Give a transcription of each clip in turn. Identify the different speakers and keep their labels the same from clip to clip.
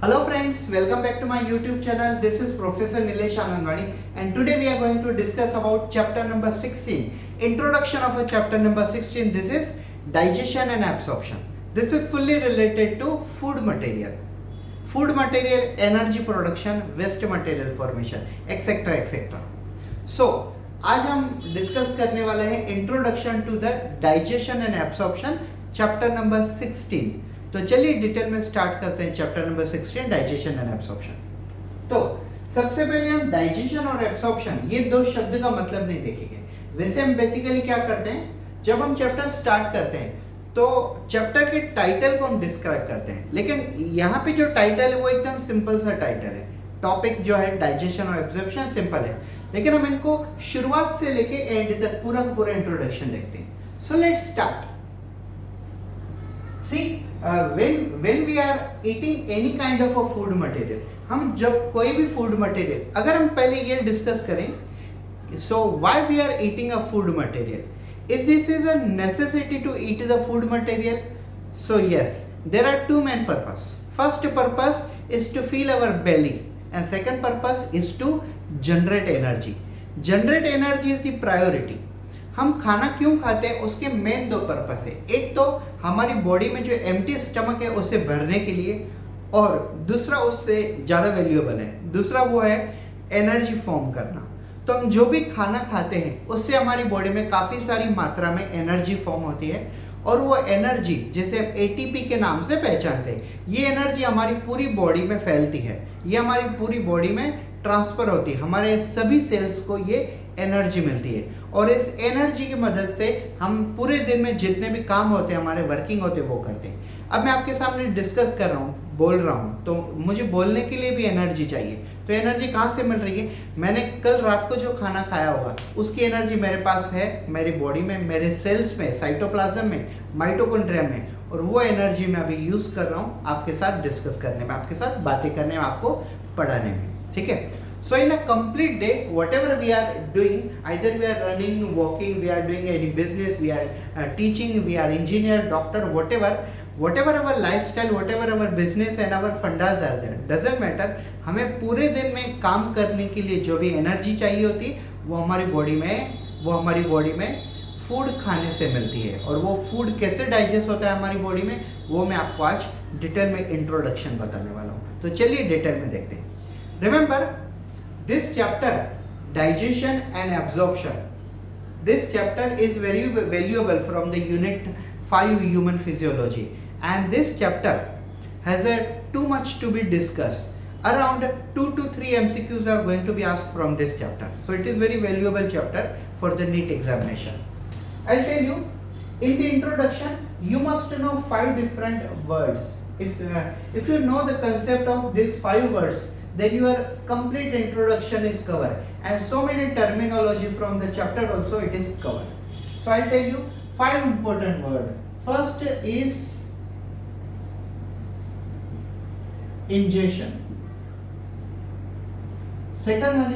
Speaker 1: Hello friends, welcome back to my YouTube channel. This is Professor Nilesh Anandwani and today we are going to discuss about chapter number 16. Introduction of a chapter number 16. This is digestion and absorption. This is fully related to food material, energy production, waste material formation, etc. etc. So आज हम discuss करने वाले हैं introduction to the digestion and absorption chapter number 16. तो चलिए detail में start करते हैं chapter number 16 digestion and absorption. तो सबसे पहले हम डाइजेशन और एब्सॉर्प्शन ये दो शब्द का मतलब नहीं देखेंगे. वैसे हम बेसिकली क्या करते हैं, जब हम चैप्टर स्टार्ट करते हैं तो चैप्टर के टाइटल को हम डिस्क्राइब करते हैं, लेकिन यहाँ पे जो टाइटल है वो एकदम सिंपल सा टाइटल है. टॉपिक जो है डाइजेशन और एब्सॉर्प्शन सिंपल है, लेकिन हम इनको शुरुआत से लेके एंड तक पूरा का पूरा इंट्रोडक्शन देखते हैं. So let's start. See when we are eating any kind of a food material, हम जब कोई भी फूड मटेरियल, अगर हम पहले ये डिस्कस करें, so why we are eating a food material, is this is a necessity to eat the food material? So yes, there are two main purpose. First purpose is to fill our belly and second purpose is to generate energy. Generate energy is the priority. हम खाना क्यों खाते हैं उसके main दो purpose है. एक तो हमारी बॉडी में जो एम्प्टी स्टमक है उसे भरने के लिए, और दूसरा उससे ज़्यादा वैल्यूएबल है, दूसरा वो है एनर्जी फॉर्म करना. तो हम जो भी खाना खाते हैं उससे हमारी बॉडी में काफ़ी सारी मात्रा में एनर्जी फॉर्म होती है, और वो एनर्जी जैसे आप एटीपी के नाम से पहचानते हैं, ये एनर्जी हमारी पूरी बॉडी में फैलती है, ये हमारी पूरी बॉडी में ट्रांसफ़र होती है, हमारे सभी सेल्स को ये एनर्जी मिलती है, और इस एनर्जी की मदद से हम पूरे दिन में जितने भी काम होते हैं, हमारे वर्किंग होते हैं, वो करते हैं. अब मैं आपके सामने डिस्कस कर रहा हूँ, बोल रहा हूँ, तो मुझे बोलने के लिए भी एनर्जी चाहिए. तो एनर्जी कहाँ से मिल रही है? मैंने कल रात को जो खाना खाया होगा उसकी एनर्जी मेरे पास है, मेरी बॉडी में, मेरे सेल्स में, साइटोप्लाज्म में, माइटोकॉन्ड्रिया में, और वो एनर्जी मैं अभी यूज़ कर रहा हूँ आपके साथ डिस्कस करने में, आपके साथ बातें करने में, आपको पढ़ाने में. ठीक है. So in a complete day, whatever we are doing, either we are running, walking, we are doing any business, we are teaching, we are engineer, doctor, whatever our lifestyle, whatever our business and our fundas are there, doesn't matter. हमें पूरे दिन में काम करने के लिए जो भी एनर्जी चाहिए होती वो हमारी बॉडी में फूड खाने से मिलती है, और वो फूड कैसे डाइजेस्ट होता है हमारी बॉडी में, वो मैं आपको आज डिटेल में इंट्रोडक्शन बताने वाला हूँ. तो चलिए डिटेल में देखते हैं. Remember this chapter, digestion and absorption, this chapter is very valuable from the unit 5 human physiology, and this chapter has too much to be discussed. Around 2 to 3 MCQs are going to be asked from this chapter, so it is very valuable chapter for the NEET examination. I'll tell you, in the introduction you must know 5 different words. If you know the concept of these 5 words, then your complete introduction is covered, and so many terminology from the chapter also it is covered. So I'll tell you 5 important words. First is ingestion. Second one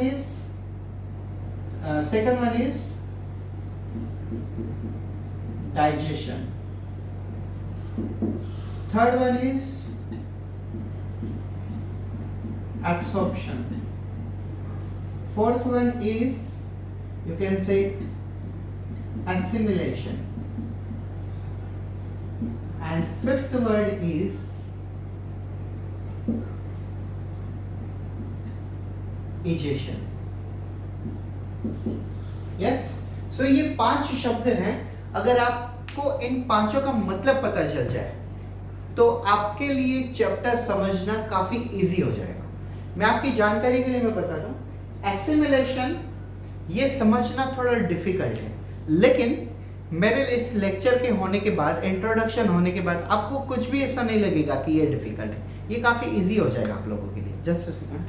Speaker 1: is digestion. Third one is absorption. Fourth one is, you can say, assimilation, and fifth word is egestion. Yes, so ये 5 शब्द हैं. अगर आपको इन पांचों का मतलब पता चल जाए तो आपके लिए चैप्टर समझना काफी इजी हो जाएगा. मैं आपकी जानकारी के लिए मैं बता दूं, एसिमिलेशन ये समझना थोड़ा डिफिकल्ट है, लेकिन मेरे इस लेक्चर के होने के बाद, इंट्रोडक्शन होने के बाद, आपको कुछ भी ऐसा नहीं लगेगा कि ये डिफिकल्ट है. ये काफ़ी इजी हो जाएगा आप लोगों के लिए. Just a second.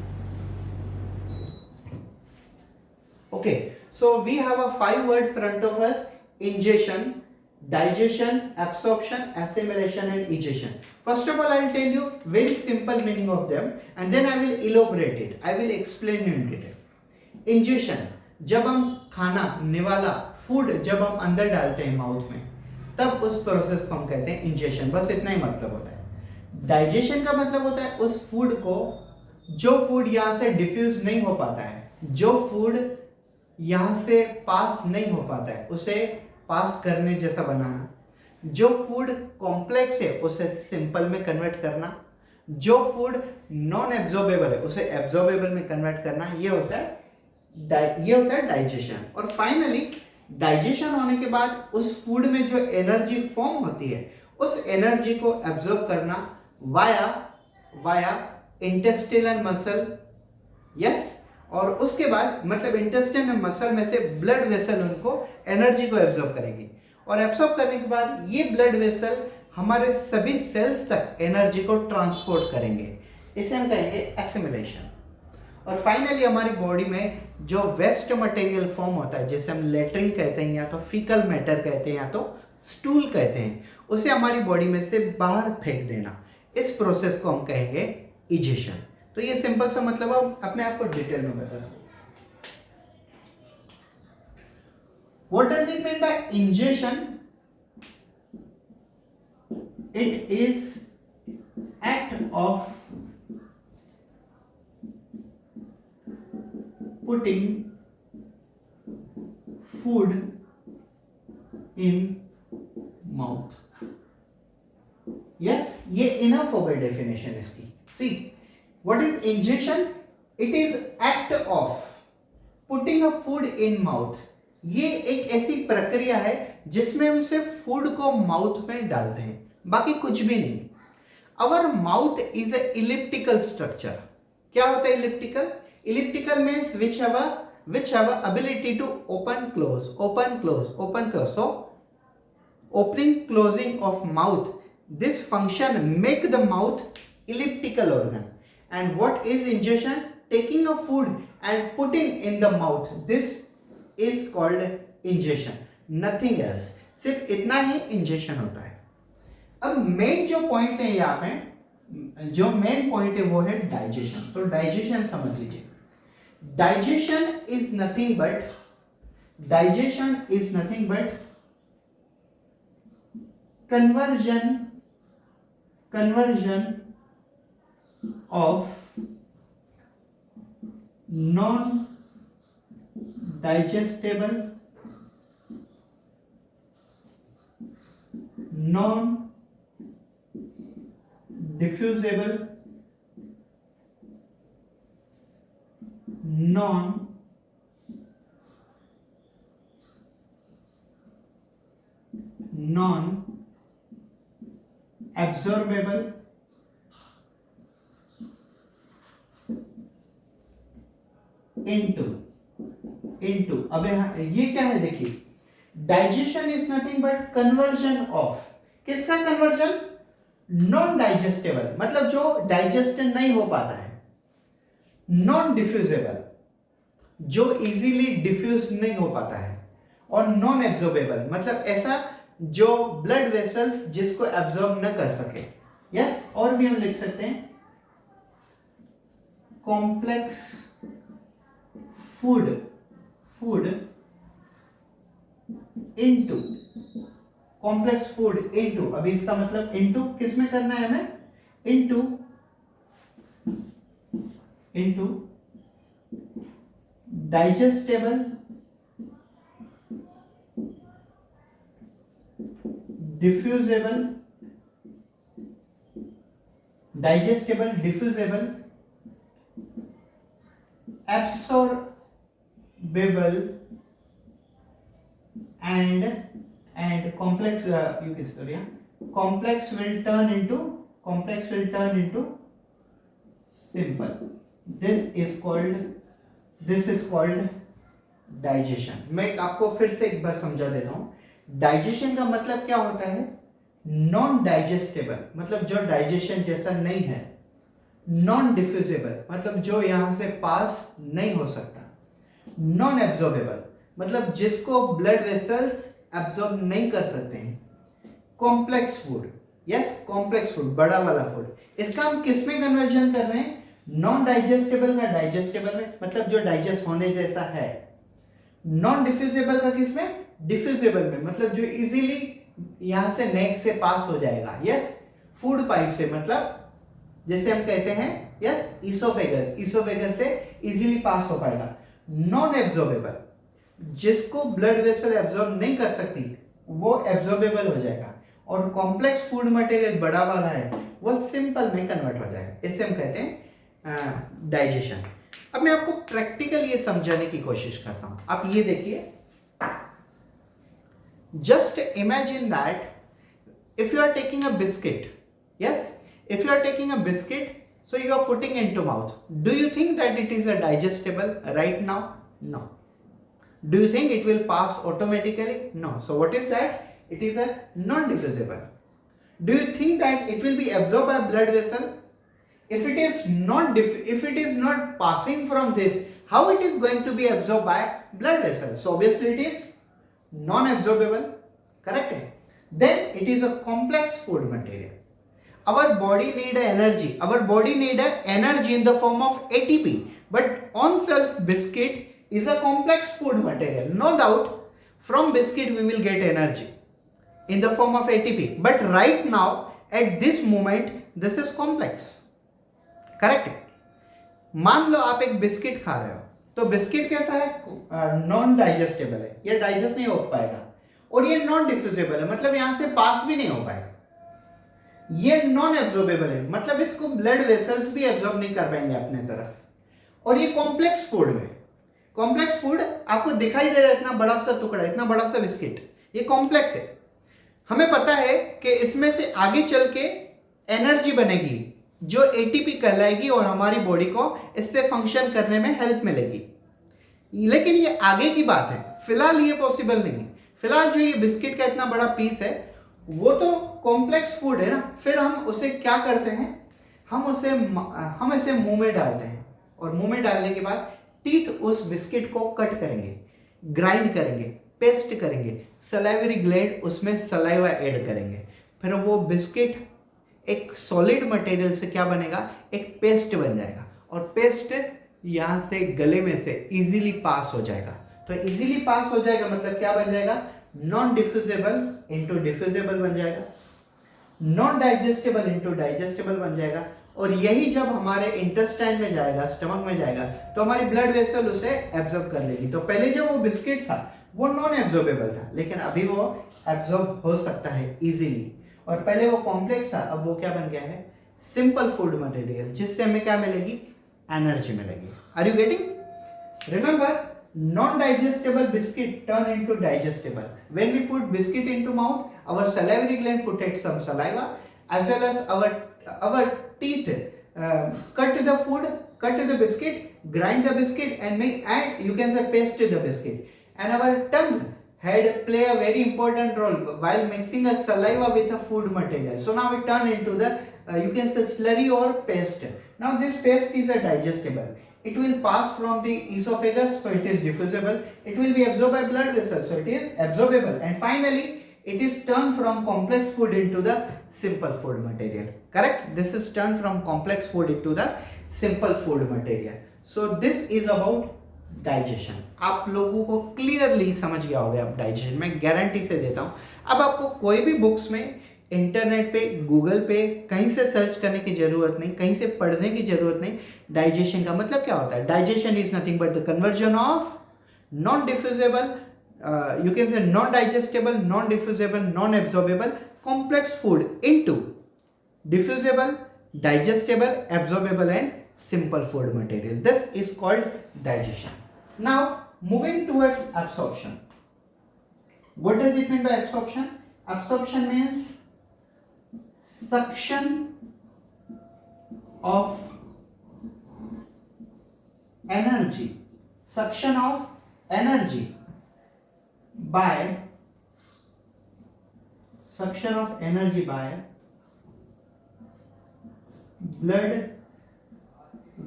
Speaker 1: Okay, so we have a 5 word front of us: ingestion, digestion, absorption, assimilation and egestion. First of all, I will tell you very simple meaning of them, and then I will elaborate it. I will explain you in detail. Ingestion, जब हम खाना, निवाला, food जब हम अंदर डालते हैं mouth में, तब उस प्रोसेस को हम कहते हैं इंजेशन. बस इतना ही मतलब होता है. डाइजेशन का मतलब होता है उस फूड को, जो फूड यहाँ से डिफ्यूज नहीं हो पाता है, जो फूड यहाँ से पास नहीं हो पाता है उसे पास करने जैसा बनाना, जो फूड कॉम्प्लेक्स है उसे सिंपल में कन्वर्ट करना, जो फूड नॉन एब्जॉर्बेबल है उसे एब्जॉर्बेबल में कन्वर्ट करना, ये होता है डाइजेशन। और फाइनली डाइजेशन होने के बाद उस फूड में जो एनर्जी फॉर्म होती है उस एनर्जी को एब्जॉर्ब करना वाया इंटेस्टिनल मसल, यस। और उसके बाद मतलब इंटेस्टिनल मसल में से ब्लड वेसल उनको एनर्जी को एब्जॉर्ब करेंगे, और एब्जॉर्ब करने के बाद ये ब्लड वेसल हमारे सभी सेल्स तक एनर्जी को ट्रांसपोर्ट करेंगे, इसे हम कहेंगे एसिमिलेशन। और फाइनली हमारी बॉडी में जो वेस्ट मटेरियल फॉर्म होता है, जैसे हम लेटरिन कहते हैं या तो फीकल मैटर कहते हैं या तो स्टूल कहते हैं, उसे हमारी बॉडी में से बाहर फेंक देना, इस प्रोसेस को हम कहेंगे इजेशन। तो ये सिंपल सा मतलब हम अपने आप को डिटेल में बता दें। What does it mean by ingestion? It is act of putting food in mouth. Yes, ये enough हो गई definition इसकी। See, what is ingestion? It is act of putting a food in mouth. ये एक ऐसी प्रक्रिया है जिसमें हम सिर्फ फूड को माउथ में डालते हैं, बाकी कुछ भी नहीं। Our mouth is a elliptical structure. क्या होता है elliptical? Elliptical means which have ability to open close, open close, open close. So opening closing of mouth, this function make the mouth elliptical organ. And what is ingestion? Taking a food and putting in the mouth, this is called ingestion, nothing else. सिर्फ इतना ही ingestion होता है। अब main जो point है यहाँ पे, जो मेन पॉइंट है वो है डाइजेशन। तो डाइजेशन समझ लीजिए, digestion is nothing but conversion of non-digestible, non-diffusible, non-absorbable, into अबे ये क्या है देखिए, digestion is nothing but conversion of, किसका कन्वर्जन? नॉन डाइजेस्टेबल, मतलब जो डाइजेस्ट नहीं हो पाता है, नॉन डिफ्यूजेबल, जो इजीली डिफ्यूज नहीं हो पाता है, और नॉन एब्जॉर्बेबल, मतलब ऐसा जो ब्लड वेसल्स जिसको एब्जॉर्ब न कर सके। यस, और भी हम लिख सकते हैं complex food into, complex food into, अभी इसका मतलब इनटू किस में करना है हमें? Into digestible, diffusible, absorbable and complex, complex will turn into simple. This is called digestion. मैं आपको फिर से एक बार समझा देता हूं। डाइजेशन का मतलब क्या होता है? नॉन डाइजेस्टेबल, मतलब जो डाइजेशन जैसा नहीं है। नॉन डिफ्यूजेबल, मतलब जो यहां से पास नहीं हो सकता। नॉन एब्जॉर्बेबल, मतलब जिसको ब्लड वेसल्स एब्जॉर्ब नहीं कर सकते हैं। Complex food, yes, complex food, बड़ा वाला फूड। इसका हम किस में कन्वर्जन कर रहे हैं? नॉन डाइजेस्टेबल का डाइजेस्टेबल में, मतलब जो डाइजेस्ट होने जैसा है। नॉन डिफ्यूजेबल का किस में? डिफ्यूजेबल में, मतलब जो इजीली यहां से नेक से पास हो जाएगा। यस, फूड पाइप से, मतलब जैसे हम कहते हैं यस ईसोफेगस, ईसोफेगस से इजीली पास हो पाएगा। नॉन एब्जॉर्बेबल, जिसको ब्लड वेसल एब्जॉर्ब नहीं कर सकती वो एब्जॉर्बेबल हो जाएगा, और कॉम्प्लेक्स फूड मटेरियल बड़ा वाला है वो सिंपल में कन्वर्ट हो जाएगा। इसे हम कहते हैं डाइजेशन। अब मैं आपको प्रैक्टिकल ये समझाने की कोशिश करता हूं। आप ये देखिए, just imagine that if you are taking a biscuit, yes, if you are taking a biscuit, so you are putting into mouth, do you think that it is a digestible right now? No. Do you think it will pass automatically? No. So what is that? It is a non-diffusible. Do you think that it will be absorbed by blood vessel? If it is not passing from this, how it is going to be absorbed by blood vessel? So obviously it is non-absorbable, correct? Then it is a complex food material. Our body need energy. Our body need energy in the form of ATP. But on self, biscuit is a complex food material. No doubt, from biscuit we will get energy in the form of ATP. But right now, at this moment, this is complex. Correct? मान लो आप एक biscuit खा रहे हो, तो biscuit कैसा है? Non digestible है, ये डाइजेस्ट नहीं हो पाएगा, और ये नॉन डिफ्यूजेबल है, मतलब यहां से पास भी नहीं हो पाएगा। ये नॉन एब्जॉर्बेबल है, मतलब इसको ब्लड वेसल्स भी एब्जॉर्ब नहीं कर पाएंगे अपने तरफ। और ये कॉम्प्लेक्स फूड में, कॉम्प्लेक्स फूड आपको दिखाई दे रहा है, इतना बड़ा सा टुकड़ा, इतना बड़ा सा बिस्किट, ये कॉम्प्लेक्स है। हमें पता है कि इसमें से आगे चल के एनर्जी बनेगी जो एटीपी कहलाएगी, और हमारी बॉडी को इससे फंक्शन करने में हेल्प मिलेगी। लेकिन ये आगे की बात है, फिलहाल ये पॉसिबल नहीं है। फिलहाल जो ये बिस्किट का इतना बड़ा पीस है वो तो कॉम्प्लेक्स फूड है ना, फिर हम उसे क्या करते हैं, हम इसे मुंह में डालते हैं, और मुंह में डालने के बाद टीथ उस बिस्किट को कट करेंगे, ग्राइंड करेंगे, पेस्ट करेंगे, सलाइवरी ग्लैंड उसमें सलाइवा ऐड करेंगे, फिर वो बिस्किट एक सॉलिड मटेरियल से क्या बनेगा, एक पेस्ट बन जाएगा, और पेस्ट यहां से गले में से इजीली पास हो जाएगा। तो इजीली पास हो जाएगा मतलब क्या बन जाएगा, नॉन डिफ्यूजेबल इंटू डिफ्यूजेबल बन जाएगा, नॉन डाइजेस्टेबल इंटू डाइजेस्टेबल बन जाएगा, और यही जब हमारे इंटेस्टाइन में जाएगा, स्टमक में जाएगा, तो हमारी ब्लड वेसल उसे एब्जॉर्ब कर लेगी। तो पहले जो वो बिस्किट था वो नॉन एब्जॉर्बेबल था, लेकिन अभी वो एब्जॉर्ब हो सकता है इजीली, और पहले वो कॉम्प्लेक्स था, अब वो क्या बन गया है, सिंपल फूड मटेरियल, जिससे हमें क्या मिलेगी, एनर्जी मिलेगी। Are you getting? Remember, non-digestible biscuit turn into digestible. When we put biscuit into mouth, our salivary gland put some saliva, as well as our teeth cut the food, cut the biscuit, grind the biscuit, and you can say paste the biscuit. And our tongue had play a very important role while mixing a saliva with a food material. So now it turn into the you can say slurry or paste. Now this paste is a digestible. It will pass from the esophagus, so it is diffusible. It will be absorbed by blood vessels, so it is absorbable. And finally, it is turned from complex food into the simple food material. Correct? This is turned from complex food into the simple food material. So this is about digestion. आप लोगों को clearly समझ गया होगा अब digestion, मैं guarantee से देता हूँ। अब आपको कोई भी बुक्स में, इंटरनेट पे, गूगल पे कहीं से सर्च करने की जरूरत नहीं, कहीं से पढ़ने की जरूरत नहीं। डाइजेशन का मतलब क्या होता है? Digestion is nothing but the conversion of non diffusible, you can say non digestible, non diffusible, non absorbable complex food into diffusible, digestible, absorbable and simple food material. This is called digestion. Now moving towards absorption. What does it mean by absorption? Absorption means suction of energy, suction of energy by blood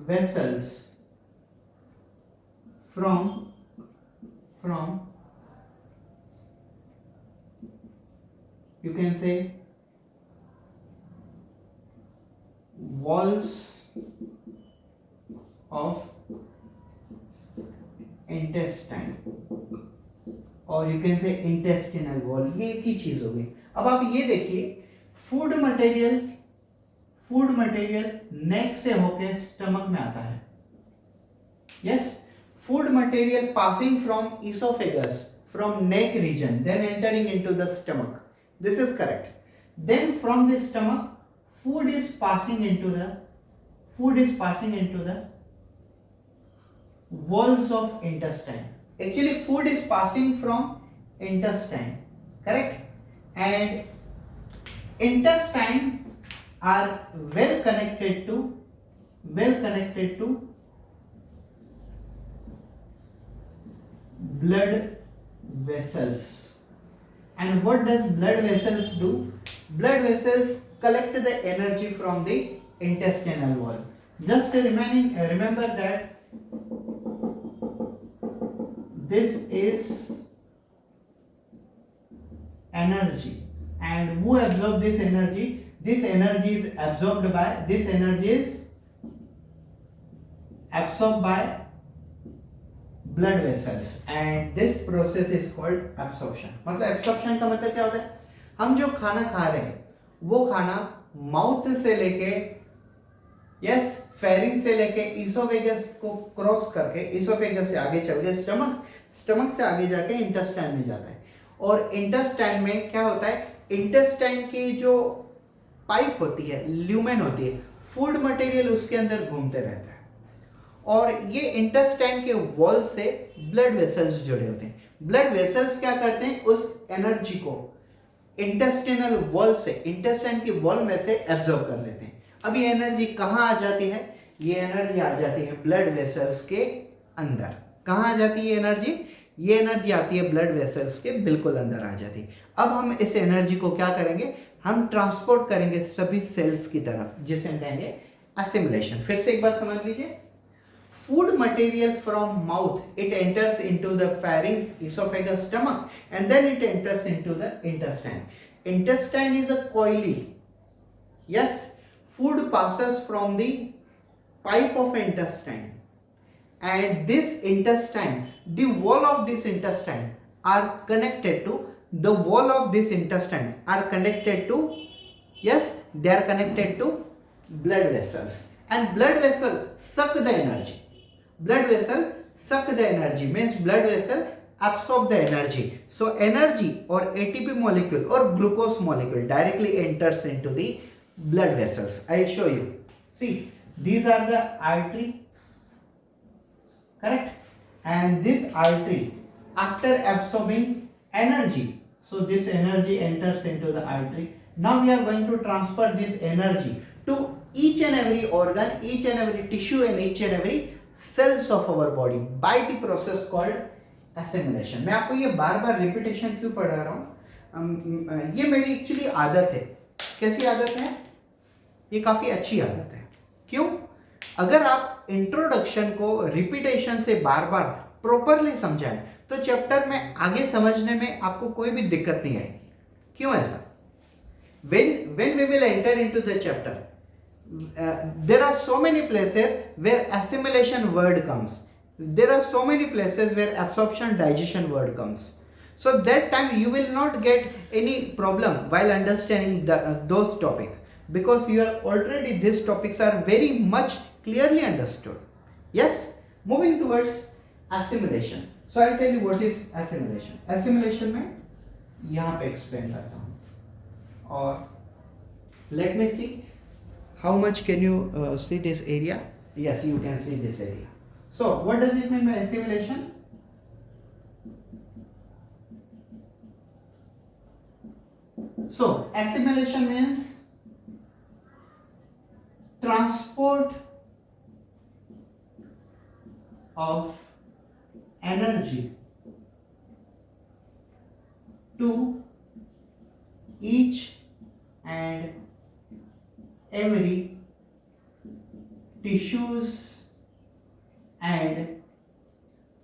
Speaker 1: vessels from you can say walls of intestine और you can से intestinal wall, ये एक ही चीज हो गई। अब आप ये देखिए, फूड मटेरियल फूड मटेरियल नेक से होके स्टमक में आता है. Yes, food material passing from esophagus, from neck region, then entering into the stomach. This is correct. Then from the stomach, food is passing into the walls of intestine. Actually, food is passing from intestine, correct? And intestine are well connected to blood vessels. And what does blood vessels do? Blood vessels collect the energy from the intestinal wall. Just remember that this is energy, and who absorb this energy? This energy is absorbed by blood vessels, and this process is called absorption. मतलब absorption का मतलब क्या होता है? हम जो खाना खा रहे हैं वो खाना माउथ से लेके फेरिंग से लेके इसोफेगस को क्रॉस करके इसोफेगस से आगे चल के स्टमक से आगे जाके इंटेस्टाइन में जाता है. और इंटेस्टाइन में क्या होता है? इंटेस्टाइन की जो पाइप होती है, ल्यूमेन होती है, फूड मटेरियल उसके अंदर घूमते रहता है. और ये इंटेस्टाइन के वॉल से ब्लड वेसल्स जुड़े होते हैं. ब्लड वेसल्स क्या करते हैं? उस एनर्जी को इंटेस्टिनल वॉल से, इंटेस्टाइन की वॉल में से एब्जॉर्ब कर लेते हैं. अब ये एनर्जी कहाँ आ जाती है? ये एनर्जी आ जाती है ब्लड वेसल्स के अंदर. कहाँ आ जाती है ये एनर्जी? ये एनर्जी आती है ब्लड वेसल्स के बिल्कुल अंदर आ जाती है. अब हम इस एनर्जी को क्या करेंगे? हम ट्रांसपोर्ट करेंगे सभी सेल्स की तरफ, जिसे हम कहेंगे असिमिलेशन. फिर से एक बार समझ लीजिए. Food material from mouth, it enters into the pharynx, esophagus, stomach, and then it enters into the intestine. Intestine is a coily. Yes, food passes from the pipe of intestine, and this intestine, the wall of this intestine are connected to the wall of this intestine are connected to, yes, they are connected to blood vessels, and blood vessel suck the energy. Blood vessel suck the energy means blood vessel absorb the energy. So energy or ATP molecule or glucose molecule directly enters into the blood vessels. I will show you. See, these are the artery, correct? And this artery, after absorbing energy, so this energy enters into the artery. Now we are going to transfer this energy to each and every organ, each and every tissue, and each and every cells of our body by the process called assimilation. मैं आपको ये बार बार repetition क्यों पढ़ा रहा हूँ? ये मेरी actually आदत है. कैसी आदत है? ये काफ़ी अच्छी आदत है. क्यों? अगर आप इंट्रोडक्शन को रिपीटेशन से बार बार प्रॉपरली समझाएं तो चैप्टर में आगे समझने में आपको कोई भी दिक्कत नहीं आएगी. क्यों ऐसा? When we will enter into the chapter, there are so many places where assimilation word comes. There are so many places where absorption digestion word comes. So that time you will not get any problem while understanding those topics, because you are already, these topics are very much clearly understood. Yes, moving towards assimilation. So I'll tell you what is assimilation. Assimilation में यहाँ पे explain करता हूँ. और let me see how much can you see this area. Yes, you can see this area. So what does it mean by assimilation? So assimilation means transport of energy to each and every tissues and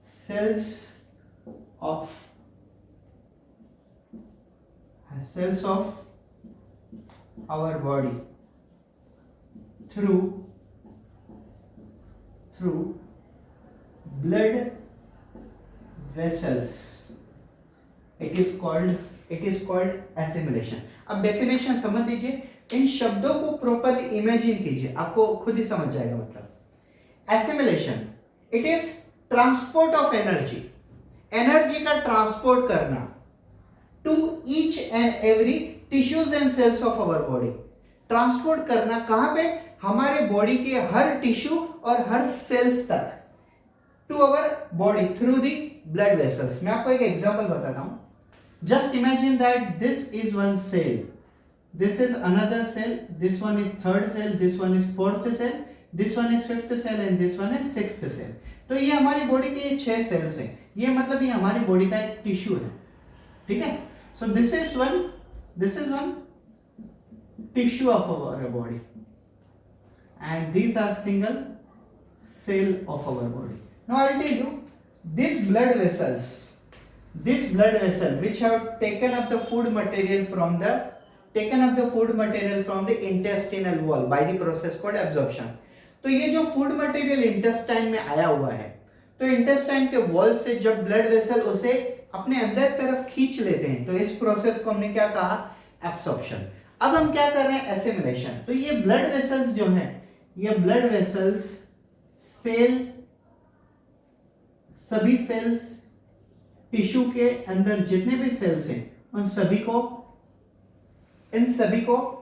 Speaker 1: cells of our body through blood vessels. It is called assimilation. अब definition समझ लीजिए. इन शब्दों को properly imagine कीजिए, आपको खुद ही समझ जाएगा। मतलब assimilation, it is transport of energy, energy का ट्रांसपोर्ट करना to each and every tissues and cells of our body. Transport करना कहां पे? हमारे बॉडी के हर टिश्यू और हर सेल्स तक, to our body through the blood vessels. मैं आपको एक एग्जांपल बताता हूं। Just imagine that this is one cell, this is another cell, this one is third cell, this one is fourth cell, this one is fifth cell and this one is sixth cell। तो ये हमारी body के 6 sales हैं, ये मतलब ये हमारी body का एक टिश्यू है, ठीक है। So this is one tissue of our body and these are single cell of our body। Now I will tell you, this blood vessel which have taken up the food material from the intestinal wall by the process called absorption। तो ये जो food material intestine में आया हुआ है, तो intestine के wall से जब ब्लड वेसल उसे अपने अंदर तरफ खींच लेते हैं, तो इस प्रोसेस को हमने क्या कहा? एब्सॉर्प्शन। अब हम क्या कर रहे हैं? एसिमिलेशन। तो ये ब्लड वेसल्स जो हैं, ये ब्लड वेसल्स सेल, सभी सेल्स, टिश्यू के अंदर जितने भी सेल्स हैं, इन सभी को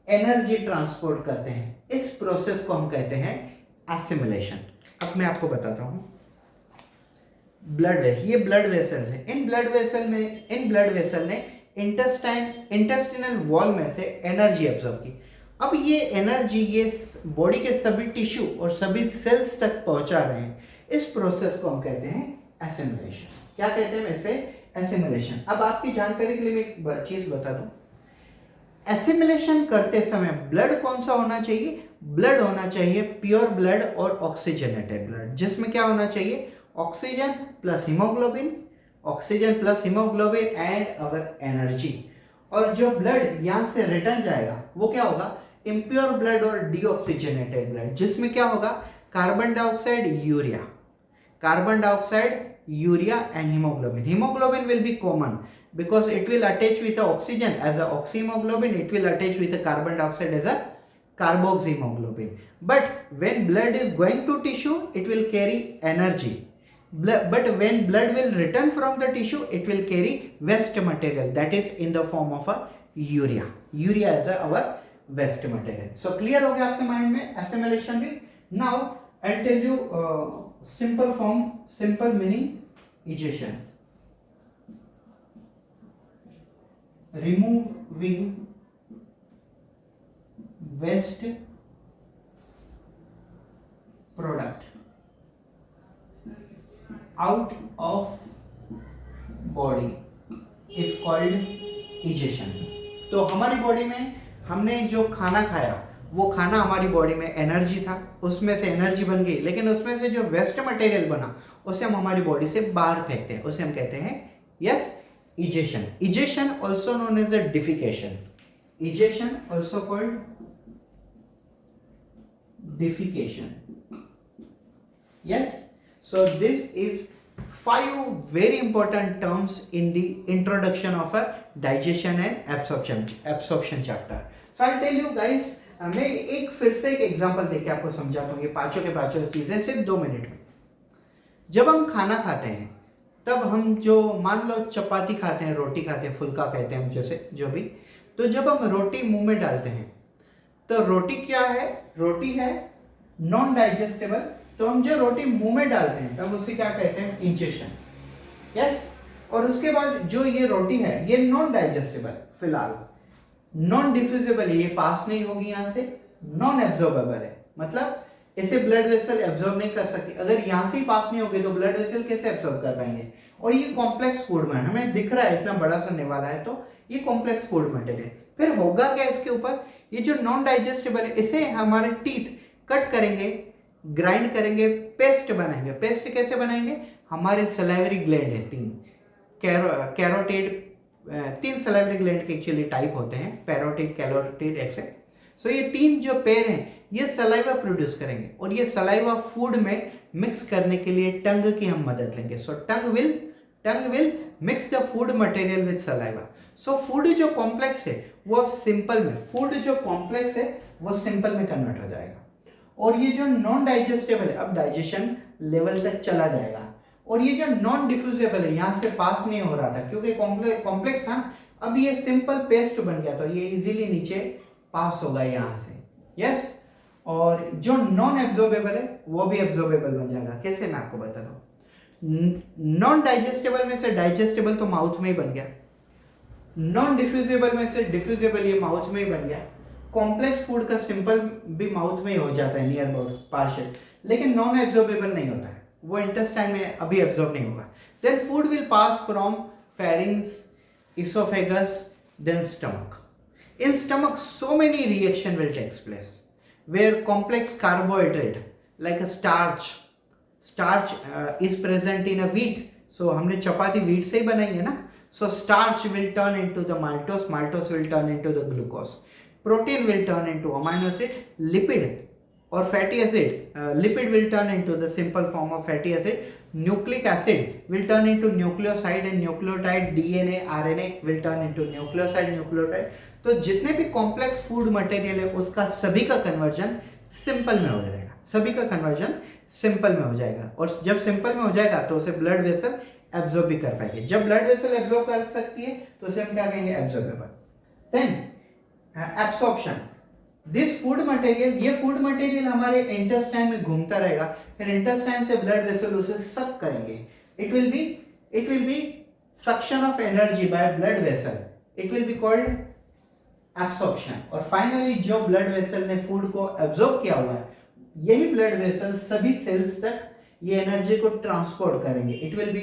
Speaker 1: एनर्जी ट्रांसपोर्ट करते हैं। इस प्रोसेस को हम कहते हैं एसिमिलेशन। अब मैं आपको बताता हूं, ये ब्लड वेसल्स है, इन ब्लड वेसल ने इंटेस्टिनल वॉल में से एनर्जी एब्जॉर्ब की। अब ये एनर्जी ये बॉडी के सभी टिश्यू और सभी सेल्स तक पहुंचा रहे हैं। इस प्रोसेस को हम कहते हैं एसिमिलेशन। क्या कहते हैं वैसे? एसिमिलेशन। अब आपकी जानकारी के लिए मैं एक चीज बता दूं, एसिमिलेशन करते समय ब्लड कौन सा होना चाहिए? ब्लड होना चाहिए प्योर ब्लड और ऑक्सीजनेटेड ब्लड, जिसमें क्या होना चाहिए? Oxygen plus haemoglobin and our energy. और जो ब्लड यहां से रिटर्न जाएगा वो क्या होगा? इम्प्योर ब्लड और डीऑक्सीजनेटेड ब्लड, जिसमें क्या होगा? Carbon dioxide, urea and haemoglobin. Hemoglobin will be common because it will attach with the oxygen as a oxyhemoglobin, it will attach with the carbon dioxide as a carboxyhemoglobin। But when blood is going to tissue, it will carry energy, but when blood will return from the tissue, it will carry waste material, that is in the form of a urea as our waste material। So clear हो गया आपके mind में assimilation भी। Now I'll tell you simple meaning egestion, removing waste product out of body is called egestion। तो हमारी body में हमने जो खाना खाया, वो खाना हमारी बॉडी में एनर्जी था, उसमें से एनर्जी बन गई, लेकिन उसमें से जो वेस्ट मटेरियल बना उसे हम हमारी बॉडी से बाहर फेंकते हैं, उसे हम कहते हैं egestion. Egestion also known as a defecation, egestion also called defecation. So this is 5 very important terms in the introduction of a digestion and absorption chapter। So I'll tell you guys, मैं एक फिर से एक example देके आपको समझाता हूँ। ये पांचों के पांचों चीजें सिर्फ 2 मिनट में। जब हम खाना खाते हैं, तब हम जो मान लो चपाती खाते हैं, रोटी खाते हैं, फुल्का कहते हैं हम, जैसे जो भी, तो जब हम रोटी मुंह में डालते हैं, तो रोटी क्या है? रोटी है नॉन डाइजेस्टेबल। तो हम जो रोटी मुंह में डालते हैं तब उसे क्या कहते हैं? इंजेशन। और उसके बाद जो ये रोटी है, ये नॉन डाइजेस्टेबल, फिलहाल नॉन डिफ्यूजिबल, ये पास नहीं होगी यहाँ से, नॉन एब्जॉर्बेबल है, मतलब इसे ब्लड वेसल एब्जॉर्ब नहीं कर सकती। अगर यहाँ से ही पास नहीं होगी तो ब्लड वेसल कैसे एब्जॉर्ब कर पाएंगे? और ये कॉम्प्लेक्स फूड में हमें दिख रहा है इतना बड़ा सा निवाला है, तो ये कॉम्प्लेक्स फूड मटेरियल। फिर होगा क्या इसके ऊपर? ये जो नॉन डाइजेस्टेबल है, इसे हमारे टीथ कट करेंगे, ग्राइंड करेंगे, पेस्ट बनाएंगे। पेस्ट कैसे बनाएंगे? हमारे सलाइवरी ग्लैंड है 3 कैरोटिड, 3 सलाइवरी ग्लैंड के एक्चुअली टाइप होते हैं, पैरोटिड, कैरोटिड, एक्सेट्रा। सो ये 3 जो पेयर हैं, ये सलाइवा प्रोड्यूस करेंगे, और ये सलाइवा फूड में मिक्स करने के लिए टंग की हम मदद लेंगे। So tongue will mix the food material with saliva. So food जो कॉम्प्लेक्स है वो अब सिंपल में, फूड जो कॉम्प्लेक्स है वो सिंपल में कन्वर्ट हो जाएगा, और ये जो नॉन डाइजेस्टेबल है अब डाइजेशन लेवल तक चला जाएगा, और ये जो नॉन डिफ्यूजेबल है यहाँ से पास नहीं हो रहा था क्योंकि कॉम्प्लेक्स था ना, अब ये सिंपल पेस्ट बन गया तो ये इजीली नीचे पास होगा यहाँ से, यस। और जो नॉन एब्जॉर्बेबल है वो भी एब्जॉर्बेबल बन जाएगा। कैसे, मैं आपको बताता हूँ। नॉन डाइजेस्टेबल में से डाइजेस्टेबल तो माउथ में ही बन गया, नॉन डिफ्यूजेबल में से डिफ्यूजेबल ये माउथ में ही बन गया, कॉम्प्लेक्स फूड का सिंपल भी माउथ में ही हो जाता है नियर अबाउट पार्शियल, लेकिन नॉन एब्जॉर्बेबल नहीं होता है, वो इंटेस्टाइन में अभी एब्जॉर्ब नहीं होगा। Then food will pass from pharynx, esophagus, then stomach. In stomach, so many reaction will take place where complex carbohydrate like a starch is present in a wheat. So हमने चपाती wheat से ही बनाई है ना. So starch will turn into the maltose will turn into the glucose, protein will turn into amino acid, lipid or fatty acid, lipid will turn into the simple form of fatty acid, nucleic acid will turn into nucleoside and nucleotide, DNA, RNA will turn into nucleoside, nucleotide. तो जितने भी complex food material है उसका सभी का conversion simple में हो जाएगा, सभी का कन्वर्जन सिंपल में हो जाएगा, और जब सिंपल में हो जाएगा तो उसे ब्लड वेसल एब्जॉर्ब भी कर पाएगी। जब ब्लड वेसल एब्जॉर्ब कर सकती है तो उसे हम क्या कहेंगे, absorbable. Then absorption, this food material, ये फूड मटेरियल हमारे इंटेस्टाइन में घूमता रहेगा, फिर इंटेस्टाइन से ब्लड वेसल उसे सक करेंगे, it will be suction of energy by blood vessel, it will be called absorption. और फाइनली जो ब्लड वेसल ने फूड को एब्जॉर्ब किया हुआ है, यही ब्लड वेसल सभी सेल्स तक ये एनर्जी को ट्रांसपोर्ट करेंगे, it will be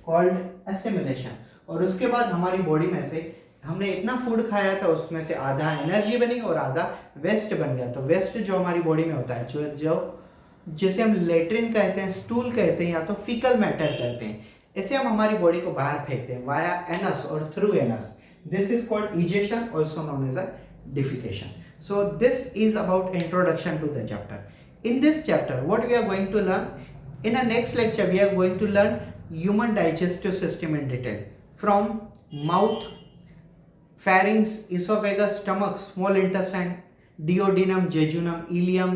Speaker 1: called assimilation. और उसके बाद हमारी बॉडी में से हमने इतना फूड खाया था उसमें से आधा एनर्जी बनी और आधा वेस्ट बन गया। तो वेस्ट जो हमारी बॉडी में होता है, जो जिसे हम लेट्रिन कहते हैं, स्टूल कहते हैं, या तो फीकल मैटर कहते हैं, इसे हम हमारी बॉडी को बाहर फेंकते हैं वाया एनस और through anus. This is called egestion, also known as a defecation. So this is about introduction to the chapter. In this chapter what we are going to learn, in a next lecture we are going to learn human digestive system in detail, from mouth, pharynx, esophagus, stomach, small intestine, duodenum, jejunum, ileum,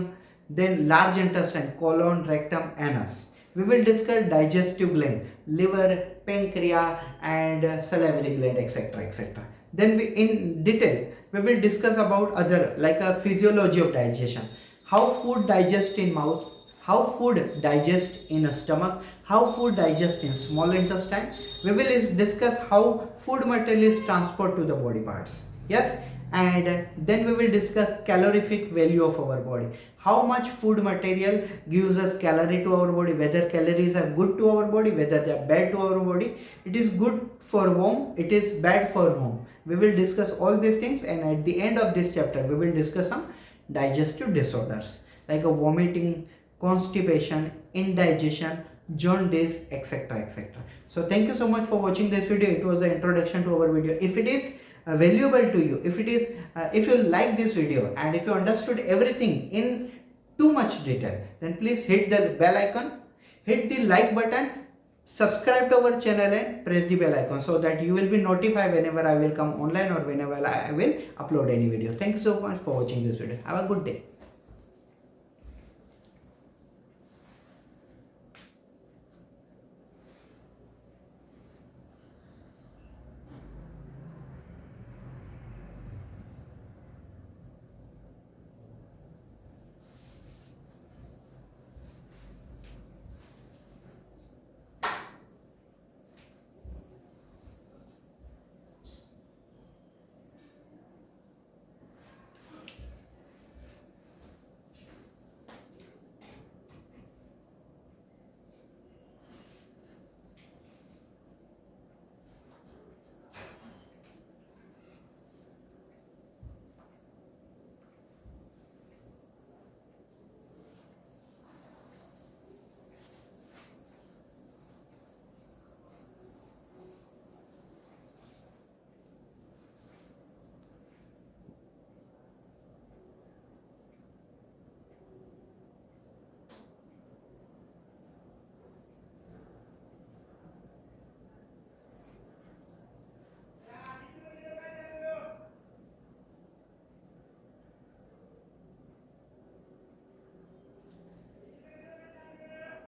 Speaker 1: then large intestine, colon, rectum, anus. We will discuss digestive gland, liver, pancreas, and salivary gland, etc., etc. Then in detail we will discuss about other like a physiology of digestion, how food digests in mouth, how food digests in a stomach, how food digests in small intestine. We will discuss how food material is transported to the body parts, yes, and then we will discuss calorific value of our body, how much food material gives us calorie to our body, whether calories are good to our body, whether they are bad to our body. It is good for womb, it is bad for womb. We will discuss all these things, and at the end of this chapter we will discuss some digestive disorders like a vomiting, constipation, indigestion, jaundice, etc., etc. So thank you so much for watching this video. It was the introduction to our video. If it is valuable to you, if you like this video and if you understood everything in too much detail, then please hit the bell icon, hit the like button, subscribe to our channel and press the bell icon so that you will be notified whenever I will come online or whenever I will upload any video. Thank you so much for watching this video. Have a good day.